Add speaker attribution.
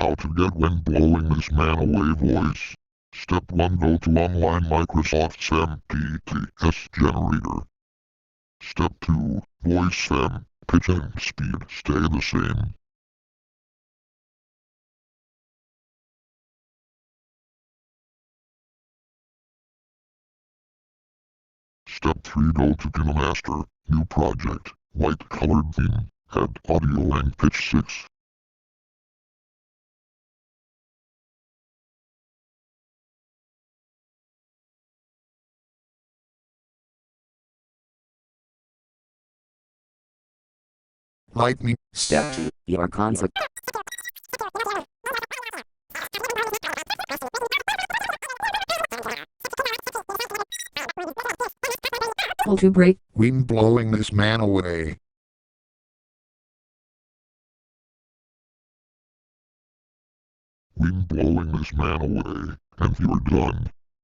Speaker 1: How to get wind blowing this man away voice. Step 1, go to online Microsoft's MTTS generator. Step 2, voice pitch and speed stay the same. Step 3, go to KineMaster, new project, white colored theme, add audio and pitch 6.
Speaker 2: Lightning.
Speaker 3: Step 2. Your conflict. Pull to break.
Speaker 2: Wind blowing this man away.
Speaker 1: Wind blowing this man away, and you're done.